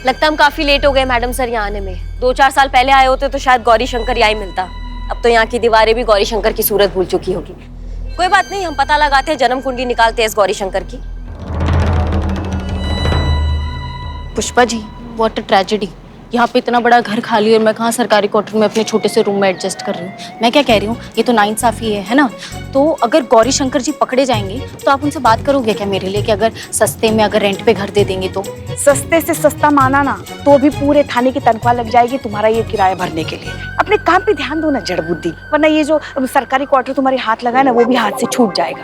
लगता है हम काफी लेट हो गए मैडम सर यहाँ आने में। 2-4 साल पहले आए होते तो शायद गौरी शंकर यहाँ ही मिलता। अब तो यहाँ की दीवारें भी गौरी शंकर की सूरत भूल चुकी होगी। कोई बात नहीं, हम पता लगाते हैं, जन्म कुंडली निकालते हैं इस गौरी शंकर की। Pushpa ji, what a tragedy. यहाँ पे इतना बड़ा घर खाली और मैं कहाँ सरकारी क्वार्टर में अपने छोटे से रूम में एडजस्ट कर रही हूँ। मैं क्या कह रही हूँ, ये तो नाइंसाफी है ना। तो अगर गौरी शंकर जी पकड़े जाएंगे तो आप उनसे बात करोगे क्या मेरे लिए कि अगर सस्ते में अगर रेंट पे घर दे देंगे तो? सस्ते से सस्ता माना ना तो भी पूरे थाने की तनख्वाह लग जाएगी तुम्हारा ये किराया भरने के लिए। अपने काम पे ध्यान दो ना जड़ बुद्धि, वरना ये जो सरकारी क्वार्टर तुम्हारे हाथ लगा है ना वो भी हाथ से छूट जाएगा।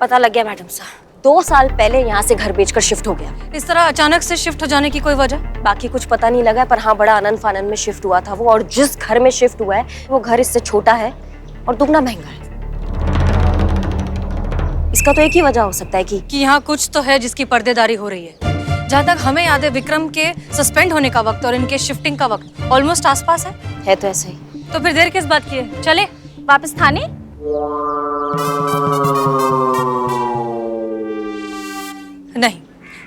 पता लग गया मैडम सर, 2 साल पहले यहाँ से घर बेचकर शिफ्ट हो गया। इस तरह अचानक से शिफ्ट हो जाने की कोई वजह? बाकी कुछ पता नहीं लगा, पर हाँ बड़ा आनंद फानन में शिफ्ट हुआ था वो। और जिस घर में शिफ्ट हुआ है वो घर इससे छोटा है और दुगना महंगा है। इसका तो एक ही वजह हो सकता है कि यहाँ कुछ तो है जिसकी पर्देदारी हो रही है। जहाँ तक हमें याद है, विक्रम के सस्पेंड होने का वक्त और इनके शिफ्टिंग का वक्त ऑलमोस्ट आसपास है तो ऐसे ही। तो फिर देर किस बात की है? चले वापस थाने। नहीं,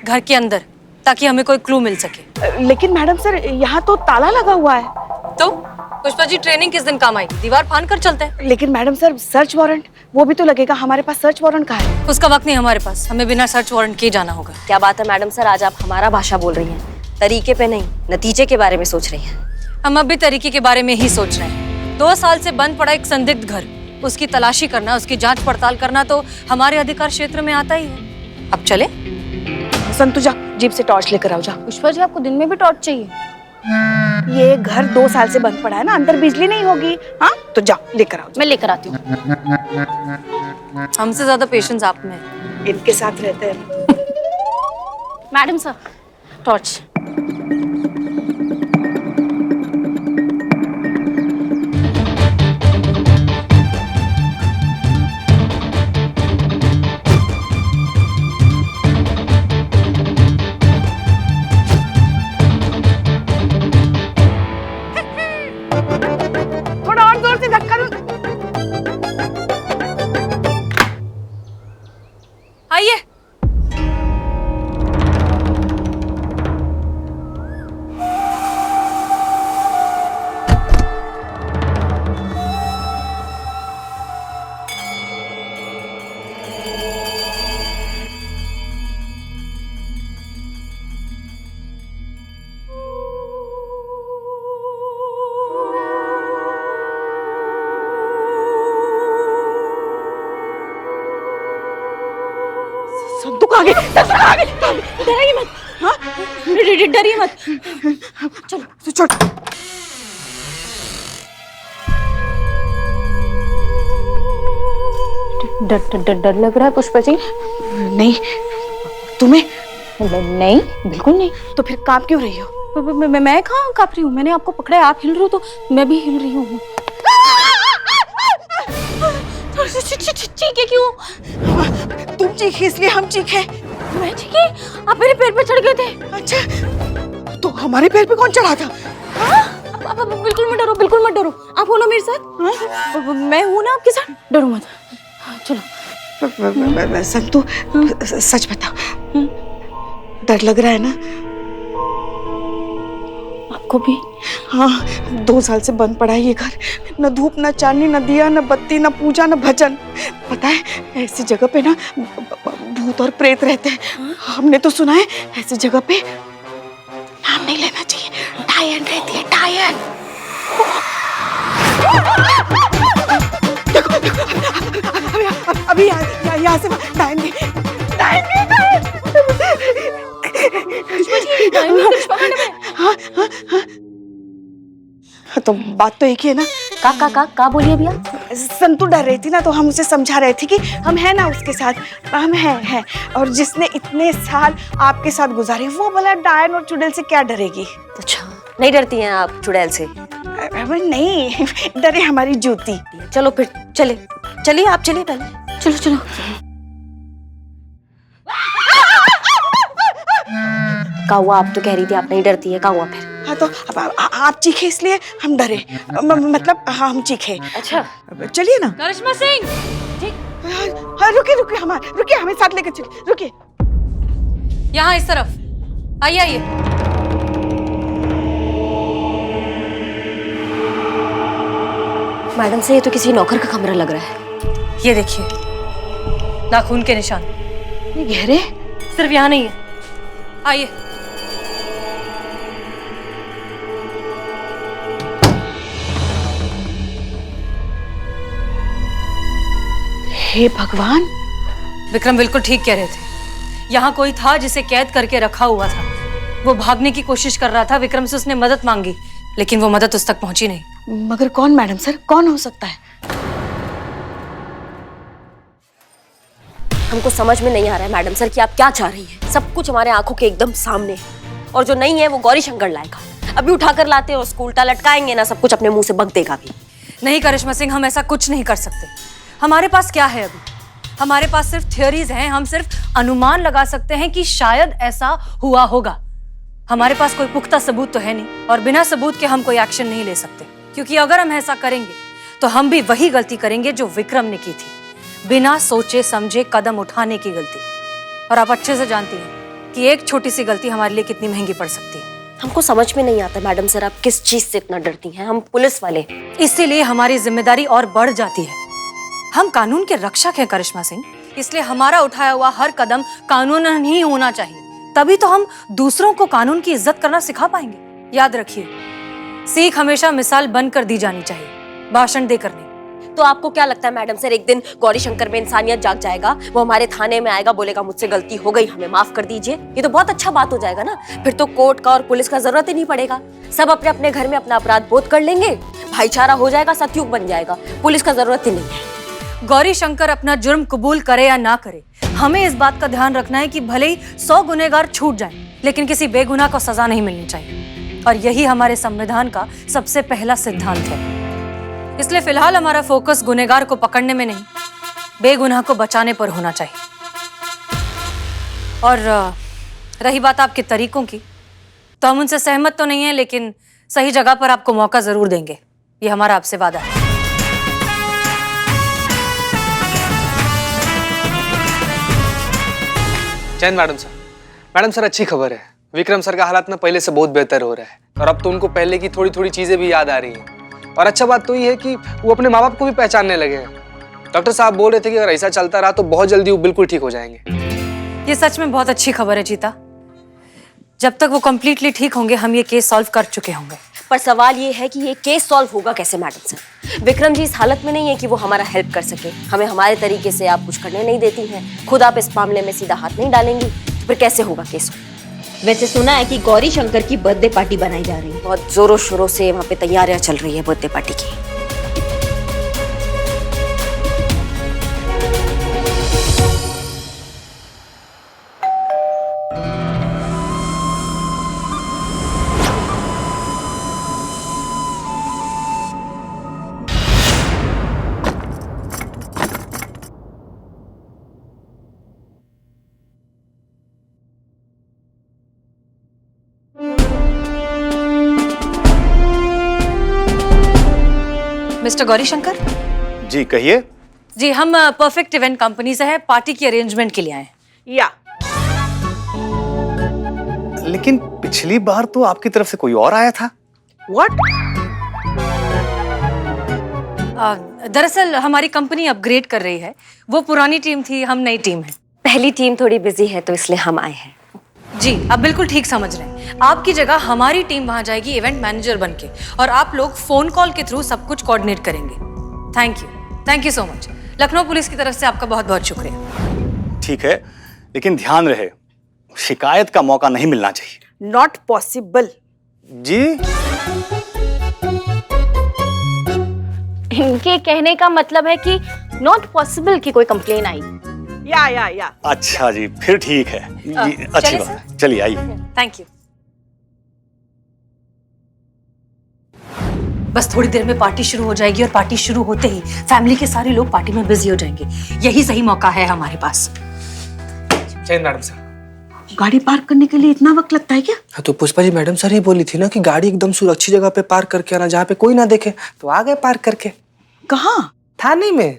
घर के अंदर, ताकि हमें कोई क्लू मिल सके। लेकिन मैडम सर यहाँ तो ताला लगा हुआ है। तो पुष्पा जी, ट्रेनिंग किस दिन काम आएगी? दीवार फाड़ कर चलते हैं। लेकिन मैडम सर सर्च वारंट वो भी तो लगेगा, हमारे पास सर्च वारंट कहाँ है? उसका वक्त नहीं हमारे पास, हमें बिना सर्च वारंट के जाना होगा। क्या बात है मैडम सर, आज आप हमारा भाषा बोल रही हैं। तरीके पे नहीं, नतीजे के बारे में सोच रही हैं। हम अब भी तरीके के बारे में ही सोच रहे हैं। 2 साल से बंद पड़ा एक संदिग्ध घर, उसकी तलाशी करना, उसकी जांच पड़ताल करना तो हमारे अधिकार क्षेत्र में आता ही है। अब चले? संतु जा, जीप से टॉर्च लेकर आओ जा। पुष्पा जी, आपको दिन में भी टॉर्च चाहिए? ये घर 2 साल से बंद पड़ा है ना, अंदर बिजली नहीं होगी। हाँ तो जाओ लेकर आओ। मैं लेकर आती हूँ। हमसे ज्यादा पेशेंस आप में है। इनके साथ रहते हैं। Madam sir, torch. थोड़ा और जोर से धक्का दो। आइए। संतुक आ गई, संतुक आ गई। डरिए मत। हाँ, डरिए मत। चलो छोड़। डर लग रहा है पुष्पा जी? नहीं, तुम्हें? नहीं, बिल्कुल नहीं। तो फिर कांप क्यों रही हो? मैं कहाँ काँप रही हूँ? मैंने आपको पकड़ा है, आप हिल रहे हो तो मैं भी हिल रही हूँ। चीखे क्यों? तुम चीखे इसलिए हम चीखे। मैं चीखी? आप मेरे पैर पे चढ़ गए थे। अच्छा, तो हमारे पैर पे कौन चढ़ा था? आप बिल्कुल मत डरो, बिल्कुल मत डरो। आप हो ना मेरे साथ? मैं हूँ ना आपके साथ, डरो मत। चलो। संतु, सच बताओ, डर लग रहा है ना? आपको भी? हाँ, 2 साल से बंद पड़ा है ये घर। न धूप, न चांदनी, न दिया, न बत्ती, न पूजा, न भजन। पता है, ऐसी जगह पे ना भूत और प्रेत रहते हैं। हमने तो सुना है ऐसी जगह पे नाम नहीं लेना चाहिए, डायन रहती है, डायन। देखो, अभी यहाँ से डायन नहीं, डायन नहीं, डायन। हाँ हाँ हाँ, तो बात तो एक ही है ना। का बोलिए भैया? संतु डर रही थी ना, तो हम उसे समझा रहे थे कि हम हैं ना उसके साथ, हम हैं। और जिसने इतने साल आपके साथ गुजारे, वो भला डायन और चुड़ैल से क्या डरेगी? अच्छा, नहीं डरती हैं आप चुड़ैल से? नहीं, डरे हमारी जूती। चलो फिर चलिए आप चलिए पहले। चलो। क्या हुआ? आप तो कह रही थी आप नहीं डरती है, क्या हुआ फिर? हाँ तो आप चीखे इसलिए हम डरे, मतलब हाँ हम चीखे। अच्छा, चलिए ना। करिश्मा सिंह, हाँ, रुकिए, हमें साथ लेकर चलिए, रुकिए। यहाँ इस तरफ आइए। मैडम से ये तो किसी नौकर का कमरा लग रहा है। ये देखिए, नाखून के निशान। ये गहरे। सिर्फ यहाँ नहीं है, आइए। हे भगवान। विक्रम बिल्कुल ठीक कह रहे थे। यहाँ कोई था जिसे कैद करके रखा हुआ था। वो भागने की कोशिश कर रहा था। विक्रम से उसने मदद मांगी, लेकिन वो मदद उस तक पहुंची नहीं। मगर कौन मैडम सर, कौन हो सकता है? हमको समझ में नहीं आ रहा है मैडम सर कि आप क्या चाह रही हैं। सब कुछ हमारे आंखों के एकदम सामने है और जो नहीं है वो गौरी शंकर लाएगा। अभी उठाकर लाते और उसको उल्टा लटकाएंगे ना, सब कुछ अपने मुंह से बक देगा भी। नहीं करिश्मा सिंह, हम ऐसा कुछ नहीं कर सकते। हमारे पास क्या है अभी? हमारे पास सिर्फ थियोरीज हैं। हम सिर्फ अनुमान लगा सकते हैं कि शायद ऐसा हुआ होगा। हमारे पास कोई पुख्ता सबूत तो है नहीं, और बिना सबूत के हम कोई एक्शन नहीं ले सकते, क्योंकि अगर हम ऐसा करेंगे तो हम भी वही गलती करेंगे जो विक्रम ने की थी, बिना सोचे समझे कदम उठाने की गलती। और आप अच्छे से जानती हैं कि एक छोटी सी गलती हमारे लिए कितनी महंगी पड़ सकती है। हमको समझ में नहीं आता मैडम सर, आप किस चीज से इतना डरती हैं? हम पुलिस वाले। इसीलिए हमारी जिम्मेदारी और बढ़ जाती है। हम कानून के रक्षक हैं करिश्मा सिंह, इसलिए हमारा उठाया हुआ हर कदम कानूनन ही होना चाहिए। तभी तो हम दूसरों को कानून की इज्जत करना सिखा पाएंगे। याद रखिए, सीख हमेशा मिसाल बनकर दी जानी चाहिए, भाषण देकर नहीं। तो आपको क्या लगता है मैडम सर, एक दिन गौरी शंकर में इंसानियत जाग जाएगा, वो हमारे थाने में आएगा, बोलेगा मुझसे गलती हो गई, हमें माफ कर दीजिए? ये तो बहुत अच्छा बात हो जाएगा ना। फिर तो कोर्ट का और पुलिस का जरूरत ही नहीं पड़ेगा। सब अपने अपने घर में अपना अपराध बोध कर लेंगे, भाईचारा हो जाएगा, सतयुग बन जाएगा, पुलिस का जरूरत ही नहीं है। गौरी शंकर अपना जुर्म कबूल करे या ना करे, हमें इस बात का ध्यान रखना है कि भले ही 100 गुनहगार छूट जाएं, लेकिन किसी बेगुनाह को सजा नहीं मिलनी चाहिए। और यही हमारे संविधान का सबसे पहला सिद्धांत है। इसलिए फिलहाल हमारा फोकस गुनहगार को पकड़ने में नहीं, बेगुनाह को बचाने पर होना चाहिए। और रही बात आपके तरीकों की, तो हम उनसे सहमत तो नहीं है, लेकिन सही जगह पर आपको मौका जरूर देंगे। ये हमारा आपसे वादा है। Jain madam sir. Madam sir, अच्छी खबर है। विक्रम सर का हालात ना पहले से बहुत बेहतर हो रहा है, और अब तो उनको पहले की थोड़ी थोड़ी चीजें भी याद आ रही हैं। और अच्छा बात तो ये है कि वो अपने माँ बाप को भी पहचानने लगे हैं। डॉक्टर साहब बोल रहे थे कि अगर ऐसा चलता रहा तो बहुत जल्दी वो बिल्कुल ठीक हो जाएंगे। ये सच में बहुत अच्छी खबर है चीता। जब तक वो कंप्लीटली ठीक होंगे, हम ये केस सॉल्व कर चुके होंगे। पर सवाल ये है कि ये केस सॉल्व होगा कैसे मैडम सर? विक्रम जी इस हालत में नहीं है कि वो हमारा हेल्प कर सके। हमें हमारे तरीके से आप कुछ करने नहीं देती हैं, खुद आप इस मामले में सीधा हाथ नहीं डालेंगी, तो फिर कैसे होगा केस? वैसे सुना है कि गौरी शंकर की बर्थडे पार्टी बनाई जा रही है, बहुत जोरों शोरों से वहाँ पे तैयारियां चल रही है बर्थडे पार्टी की। मिस्टर गौरी शंकर जी कहिए। जी, हम परफेक्ट इवेंट कंपनी से है, पार्टी की अरेंजमेंट के लिए आए हैं। या लेकिन पिछली बार तो आपकी तरफ से कोई और आया था। व्हाट? दरअसल हमारी कंपनी अपग्रेड कर रही है। वो पुरानी टीम थी, हम नई टीम है। पहली टीम थोड़ी बिजी है तो इसलिए हम आए हैं। जी, आप बिल्कुल ठीक समझ रहे हैं। आपकी जगह हमारी टीम वहां जाएगी इवेंट मैनेजर बनके, और आप लोग फोन कॉल के थ्रू सब कुछ कोऑर्डिनेट करेंगे। Thank you so much. Lucknow police की तरफ से आपका बहुत बहुत शुक्रिया। ठीक है, लेकिन ध्यान रहे, शिकायत का मौका नहीं मिलना चाहिए। Not possible. जी, इनके कहने का मतलब है कि नॉट पॉसिबल कि कोई कंप्लेन आई। या अच्छा जी, फिर ठीक है जी, अच्छी चलिए बात सर। है। चलिए आइए। Thank you. बस थोड़ी देर में पार्टी शुरू हो जाएगी, और पार्टी शुरू होते ही फैमिली के सारे लोग पार्टी में बिजी हो जाएंगे। यही सही मौका है हमारे पास। Jain madam sir. गाड़ी पार्क करने के लिए इतना वक्त लगता है क्या? हाँ, तो पुष्पा जी मैडम सर ही बोली थी ना कि गाड़ी एकदम सुरक्षित जगह पे पार्क करके आना, जहाँ पे कोई ना देखे। तो आ गए पार्क करके। कहाँ? थाने में।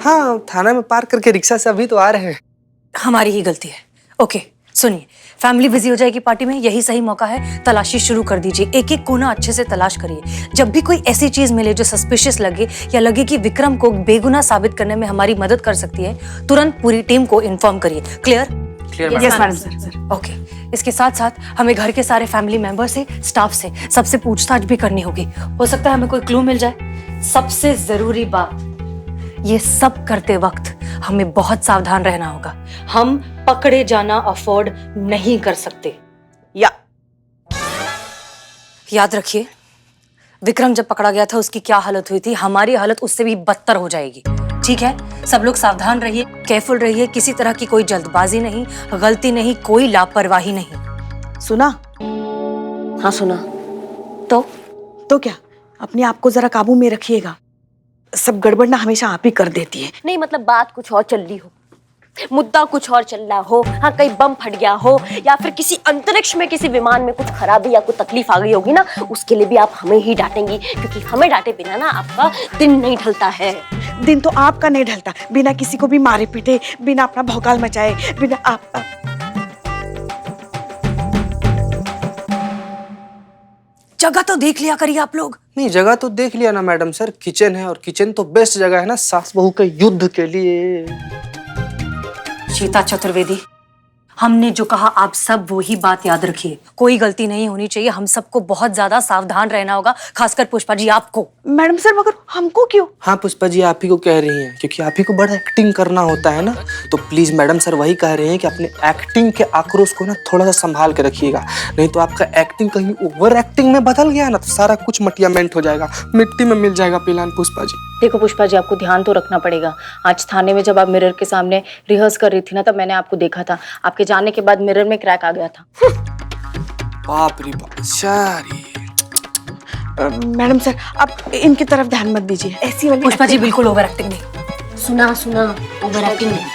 हाँ, थाना में पार्क करके रिक्शा से अभी तो आ रहे हैं। हमारी ही गलती है। ओके, सुनिए, फैमिली बिजी हो जाएगी पार्टी में, यही सही मौका है, तलाशी शुरू कर दीजिए, एक एक कोना अच्छे से तलाश करिए। जब भी कोई ऐसी चीज मिले जो सस्पिशियस लगे या लगे कि विक्रम को बेगुनाह साबित करने में हमारी मदद कर सकती है, तुरंत पूरी टीम को इन्फॉर्म करिए। Clear? Clear yes madam sir. Okay. इसके साथ साथ हमें घर के सारे फैमिली मेंबर से, स्टाफ से, सबसे पूछताछ भी करनी होगी। हो सकता है हमें कोई क्लू मिल जाए। सबसे जरूरी बात, ये सब करते वक्त हमें बहुत सावधान रहना होगा। हम पकड़े जाना अफोर्ड नहीं कर सकते। याद रखिए, विक्रम जब पकड़ा गया था उसकी क्या हालत हुई थी, हमारी हालत उससे भी बदतर हो जाएगी। ठीक है? सब लोग सावधान रहिए, केयरफुल रहिए, किसी तरह की कोई जल्दबाजी नहीं, गलती नहीं, कोई लापरवाही नहीं। सुना? हाँ सुना। तो क्या, अपने आप को जरा काबू में रखिएगा। सब गड़बड़ ना हमेशा आप ही कर देती है। नहीं मतलब बात कुछ और चल रही हो, मुद्दा कुछ और चल रहा हो, हाँ कहीं बम फट गया हो या फिर किसी अंतरिक्ष में किसी विमान में कुछ खराबी या कोई तकलीफ आ गई होगी ना, उसके लिए भी आप हमें ही डांटेंगी, क्योंकि हमें डांटे बिना ना आपका दिन नहीं ढलता है। दिन तो आपका नहीं ढलता, बिना किसी को भी मारे पीटे, बिना अपना भौकाल मचाए, बिना आप जगह तो देख लिया करिए आप लोग। नहीं, जगह तो देख लिया ना मैडम सर, किचन है और किचन तो बेस्ट जगह है ना सास बहू के युद्ध के लिए। सीता चतुर्वेदी, हमने जो कहा आप सब वही बात याद रखिए, कोई गलती नहीं होनी चाहिए। हम सबको बहुत ज्यादा सावधान रहना होगा, खासकर पुष्पा जी आपको। मैडम सर मगर हमको क्यों? हाँ पुष्पा जी आप ही को कह रही हैं, क्योंकि आप ही को बड़ा एक्टिंग करना होता है ना, तो प्लीज मैडम सर वही कह रहे हैं कि अपने एक्टिंग के आक्रोश को ना थोड़ा सा संभाल के रखिएगा, नहीं तो आपका एक्टिंग कहीं ओवर एक्टिंग में बदल गया ना तो सारा कुछ मटियामेंट हो जाएगा, मिट्टी में मिल जाएगा पिलान। पुष्पा जी देखो पुष्पा जी, आपको ध्यान तो रखना पड़ेगा। आज थाने में जब आप मिरर के सामने रिहर्स कर रही थी ना, तब मैंने आपको देखा था। आपके जाने के बाद मिरर में क्रैक आ गया था। बाप रे बाप। सारी मैडम सर आप इनकी तरफ ध्यान मत दीजिए, ऐसी वाली पुष्पा जी बिल्कुल ओवर एक्टिंग नहीं। सुना सुना, ओवर एक्टिंग नहीं।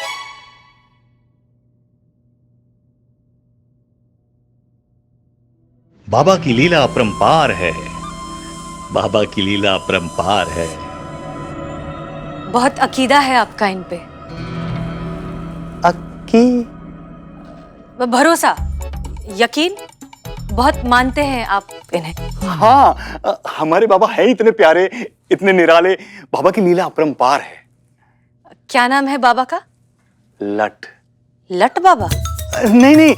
बाबा की लीला अपरंपार है, बाबा की लीला अपरंपार है। बहुत अकीदा है आपका इन पे। भरोसा, यकीन, बहुत मानते हैं आप इन्हें। हाँ, हमारे बाबा है इतने प्यारे, इतने निराले, बाबा की लीला अपरंपार है। क्या नाम है बाबा का? लट। लट बाबा? नहीं,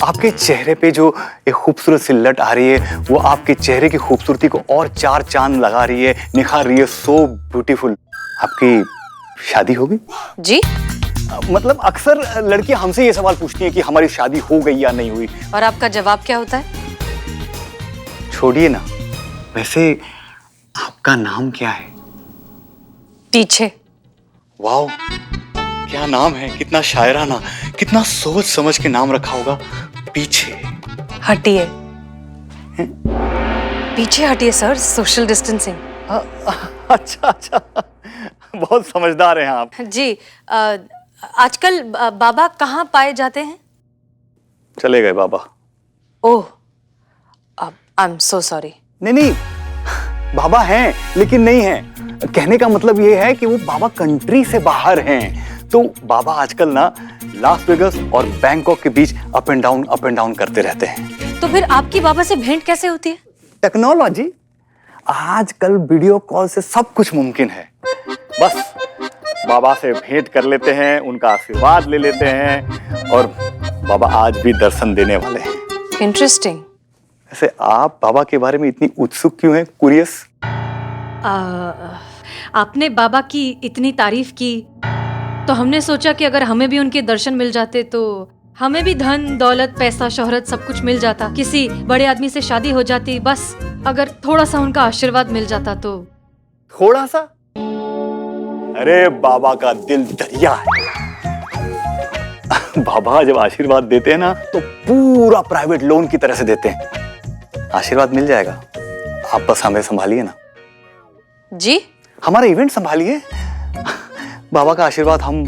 आपके चेहरे पे जो एक खूबसूरत सी लट आ रही है, वो आपके चेहरे की खूबसूरती को और चार चांद लगा रही है, निखार रही है। So beautiful. आपकी शादी होगी? जी मतलब अक्सर लड़कियां हमसे ये सवाल पूछती हैं कि हमारी शादी हो गई या नहीं हुई। और आपका जवाब क्या होता है? छोड़िए ना, वैसे आपका नाम क्या है? पीछे। वाओ, क्या नाम है, कितना शायराना, कितना सोच समझ के नाम रखा होगा। पीछे। हटिए, पीछे हटिए सर, सोशल डिस्टेंसिंग। अच्छा, बहुत समझदार हैं आप। जी, आजकल बाबा कहाँ पाए जाते हैं? चले गए बाबा। ओह, आई एम सो सॉरी। नहीं, बाबा हैं लेकिन नहीं हैं। कहने का मतलब ये है कि वो बाबा कंट्री से बाहर हैं। तो बाबा आजकल ना लास वेगस और बैंकॉक के बीच अप एंड डाउन करते रहते हैं। तो फिर आपकी बाबा से भेंट कैसे होती है? टेक्नोलॉजी। आजकल वीडियो कॉल से सब कुछ मुमकिन है। बस बाबा से भेंट कर लेते हैं, उनका आशीर्वाद ले लेते हैं और बाबा आज भी दर्शन देने वाले हैं। इंटरेस्टिंग। वैसे आप बाबा के बारे में इतनी उत्सुक क्यों हैं? क्यूरियस? आपने बाबा की इतनी तारीफ की तो हमने सोचा कि अगर हमें भी उनके दर्शन मिल जाते तो हमें भी धन दौलत पैसा शोहरत सब कुछ मिल जाता, किसी बड़े आदमी से शादी हो जाती, बस अगर थोड़ा सा उनका आशीर्वाद मिल जाता तो। थोड़ा सा? अरे बाबा का दिल दरिया है। बाबा जब आशीर्वाद देते हैं ना तो पूरा प्राइवेट लोन की तरह से देते हैं। आशीर्वाद मिल जाएगा, आप बस हमें संभालिए ना। जी, हमारा इवेंट संभालिए, बाबा का आशीर्वाद हम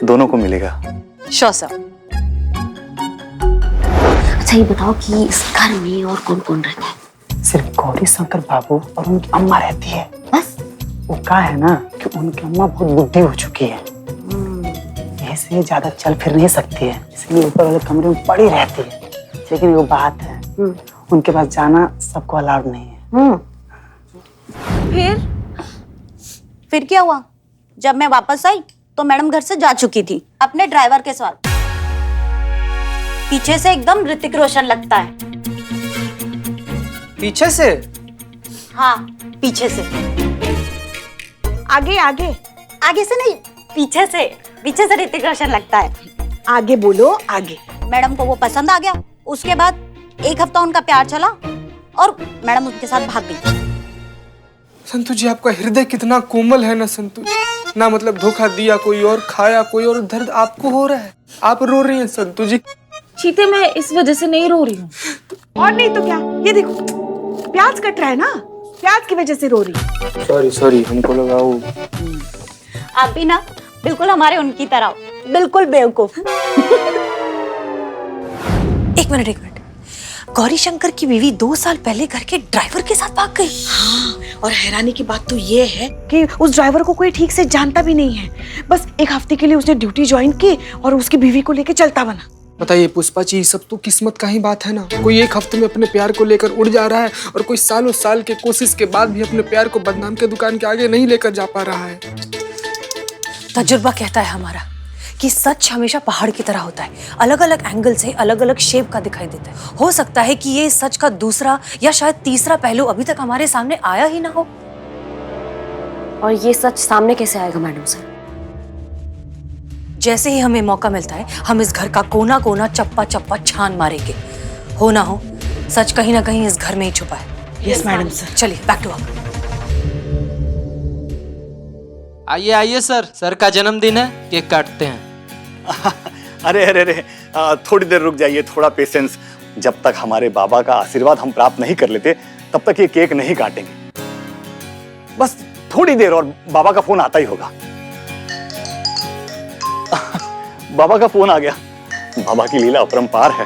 दोनों को मिलेगा। Sure sir. अच्छा ये बताओ कि इस घर में और कौन कौन रहता है? सिर्फ गौरी शंकर बाबू और उनकी अम्मा रहती है बस। वो क्या है ना कि उनकी अम्मा बहुत बुढ़ी हो चुकी है, यही से ज्यादा चल फिर नहीं सकती है, इसलिए ऊपर वाले कमरे में पड़ी रहती है। लेकिन वो बात है, उनके पास जाना सबको अलाउड नहीं है। फिर क्या हुआ? जब मैं वापस आई तो मैडम घर से जा चुकी थी अपने ड्राइवर के साथ। पीछे से एकदम ऋतिक रोशन लगता है। पीछे से? हाँ, पीछे से। आगे आगे आगे से नहीं, पीछे से ऋतिक रोशन लगता है। आगे बोलो, आगे। मैडम को वो पसंद आ गया। उसके बाद 1 हफ्ता उनका प्यार चला और मैडम उनके साथ भाग गई। संतु जी, आपका हृदय कितना कोमल है ना संतु जी। ना मतलब धोखा दिया कोई और, खाया कोई और, दर्द आपको हो रहा है, आप रो रही हैं संतु जी। चीते, मैं इस वजह से नहीं रो रही हूँ। और नहीं तो क्या, ये देखो प्याज कट रहा है ना, प्याज की वजह से रो रही। सॉरी, हमको लगा वो। आप भी ना बिल्कुल हमारे उनकी तरह हो, बिल्कुल बेवकूफ। एक मिनट, गौरी शंकर की बीवी 2 साल पहले घर के ड्राइवर के साथ भाग गई। हाँ, और हैरानी की बात तो ये है कि उस ड्राइवर को कोई ठीक से जानता भी नहीं है। बस 1 हफ्ते के लिए उसने ड्यूटी ज्वाइन की और उसकी बीवी को लेके चलता बना। बताइए पुष्पा जी, सब तो किस्मत का ही बात है ना। कोई 1 हफ्ते में अपने प्यार को लेकर उड़ जा रहा है और कोई सालों साल के कोशिश के बाद भी अपने प्यार को बदनाम के दुकान के आगे नहीं लेकर जा पा रहा है। तजुर्बा कहता है हमारा कि सच हमेशा पहाड़ की तरह होता है, अलग अलग एंगल से अलग अलग शेप का दिखाई देता है। हो सकता है कि ये सच का दूसरा या शायद तीसरा पहलू अभी तक हमारे सामने आया ही ना हो। और ये सच सामने कैसे आएगा मैडम सर? जैसे ही हमें मौका मिलता है हम इस घर का कोना कोना चप्पा चप्पा छान मारेंगे। हो ना हो, सच कहीं ना कहीं इस घर में ही छुपा है। Yes madam sir. चलिए बैक टू वर्क। आइए सर का जन्मदिन है, केक काटते हैं। अरे थोड़ी देर रुक जाइए, थोड़ा पेशेंस। जब तक हमारे बाबा का आशीर्वाद हम प्राप्त नहीं कर लेते तब तक ये केक नहीं काटेंगे। बस थोड़ी देर और बाबा का फोन आता ही होगा। बाबा का फोन आ गया। बाबा की लीला अपरंपार है।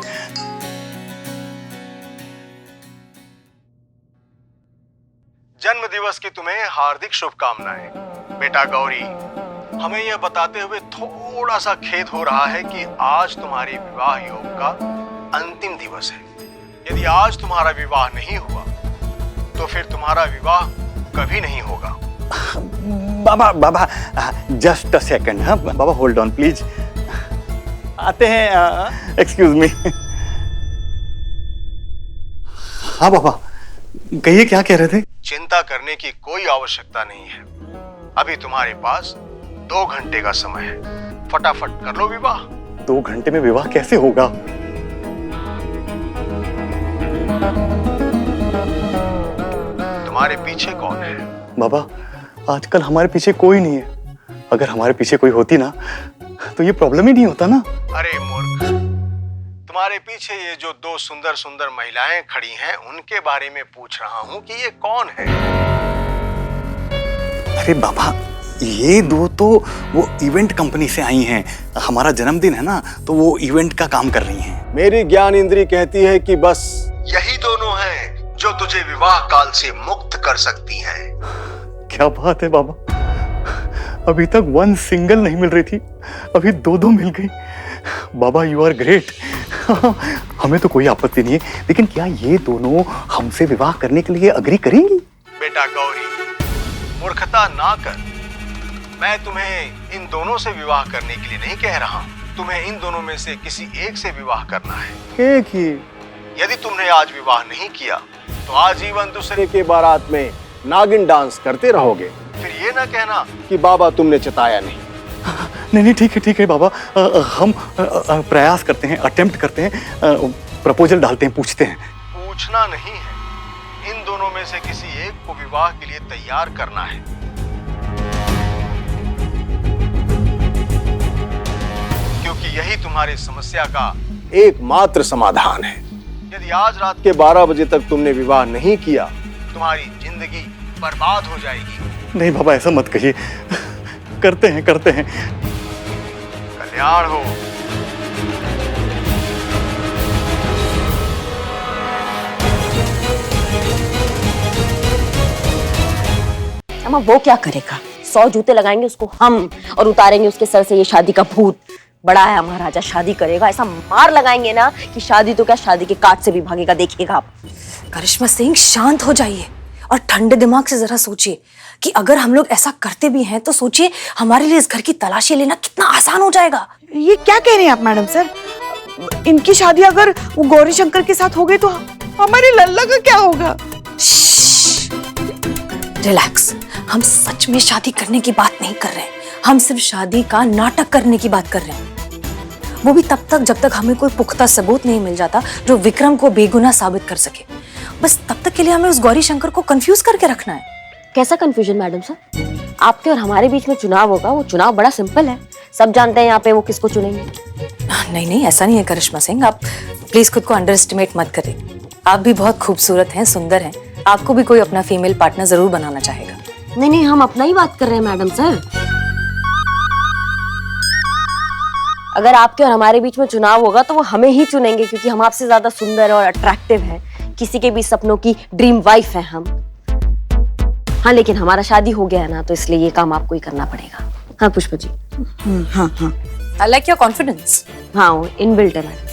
जन्म दिवस की तुम्हें हार्दिक शुभकामनाएं। बेटा गौरी, हमें यह बताते हुए थोड़ा सा खेद हो रहा है कि आज तुम्हारे विवाह योग का अंतिम दिवस है। यदि आज तुम्हारा विवाह नहीं हुआ तो फिर तुम्हारा विवाह कभी नहीं होगा। बाबा जस्ट अ सेकंड। हाँ बाबा, होल्ड ऑन प्लीज। आते हैं, एक्सक्यूज मी। हाँ बाबा, कहिए क्या कह रहे थे? चिंता करने की कोई आवश्यकता नहीं है। अभी तुम्हारे पास 2 घंटे का समय है। फटाफट कर लो विवाह। 2 घंटे में विवाह कैसे होगा? तुम्हारे पीछे कौन है? बाबा, आजकल हमारे पीछे कोई नहीं है। अगर हमारे पीछे कोई होती ना तो ये प्रॉब्लम ही नहीं होता ना। अरे मूर्ख, तुम्हारे पीछे ये जो 2 सुंदर सुंदर महिलाएं खड़ी हैं उनके बारे में पूछ रहा हूं कि ये कौन है। अरे बाबा, ये 2 तो वो इवेंट कंपनी से आई हैं। हमारा जन्मदिन है ना, तो वो इवेंट का काम कर रही हैं। मेरी ज्ञान इंद्री कहती है कि बस यही दोनों हैं जो तुझे विवाह काल से मुक्त कर सकती हैं। क्या बात है बाबा, अभी तक 1 सिंगल नहीं मिल रही थी, अभी 2 मिल गई। बाबा यू आर ग्रेट। हमें तो कोई आपत्ति नहीं है, लेकिन क्या ये दोनों हमसे विवाह करने के लिए अग्री करेंगी? बेटा गौरी, मूर्खता ना कर। मैं तुम्हें इन दोनों से विवाह करने के लिए नहीं कह रहा। तुम्हें इन दोनों में से किसी एक से विवाह करना है। एक ही? यदि तुमने आज विवाह नहीं किया तो आजीवन दूसरे के बारात में नागिन डांस करते रहोगे। फिर ये ना कहना कि बाबा तुमने चिताया नहीं। नहीं ठीक है बाबा, हम प्रयास करते हैं, अटेम्प्ट करते हैं, प्रपोजल डालते हैं, पूछते हैं। पूछना नहीं है, इन दोनों में से किसी एक को विवाह के लिए तैयार करना है। क्योंकि यही तुम्हारी समस्या का एकमात्र समाधान है। यदि आज रात के 12 बजे तक तुमने विवाह नहीं किया, तुम्हारी जिंदगी बर्बाद हो जाएगी। नहीं बाबा, ऐसा मत कहिए। करते हैं कल्याण हो। अम्मा वो क्या करेगा? 100 जूते लगाएंगे उसको हम और उतारेंगे उसके सर से ये शादी का भूत। बड़ा है महाराजा, शादी करेगा, ऐसा मार लगाएंगे ना कि शादी तो क्या, शादी के काट से भी भागेगा, देखिएगा आप। करिश्मा सिंह, शांत हो जाइए और ठंडे दिमाग से जरा सोचिए कि अगर हम लोग ऐसा करते भी हैं तो सोचिए हमारे लिए इस घर की तलाशी लेना कितना आसान हो जाएगा। ये क्या कह रहे हैं आप मैडम सर? इनकी शादी अगर वो गौरी शंकर के साथ हो गई तो हमारी लल्ला का क्या होगा? रिलैक्स, हम सच में शादी करने की बात नहीं कर रहे हैं, हम सिर्फ शादी का नाटक करने की बात कर रहे हैं। वो भी तब तक जब तक हमें कोई पुख्ता सबूत नहीं मिल जाता जो विक्रम को बेगुनाह साबित कर सके। बस तब तक के लिए हमें उस गौरी शंकर को कंफ्यूज करके रखना है। कैसा कंफ्यूजन मैडम सर? आपके और हमारे बीच में चुनाव होगा, वो चुनाव बड़ा सिंपल है, सब जानते हैं यहाँ पे वो किसको चुनेंगे। नहीं नहीं, ऐसा नहीं है करिश्मा सिंह, आप प्लीज खुद को अंडर एस्टिमेट मत करिए। आप भी बहुत खूबसूरत हैं, सुंदर हैं, आपको भी कोई अपना फीमेल पार्टनर जरूर बनाना चाहेगा। नहीं नहीं, हम अपना ही बात कर रहे हैं मैडम सर। अगर आपके और हमारे बीच में चुनाव होगा तो वो हमें ही चुनेंगे, क्योंकि हम आपसे ज्यादा सुंदर और अट्रैक्टिव हैं, किसी के भी सपनों की ड्रीम वाइफ हैं हम। हाँ, लेकिन हमारा शादी हो गया है ना, तो इसलिए ये काम आपको ही करना पड़ेगा। हाँ पुष्पा जी। हाँ हाँ। I like your confidence. हाँ, इनबिल्ट है मैडम।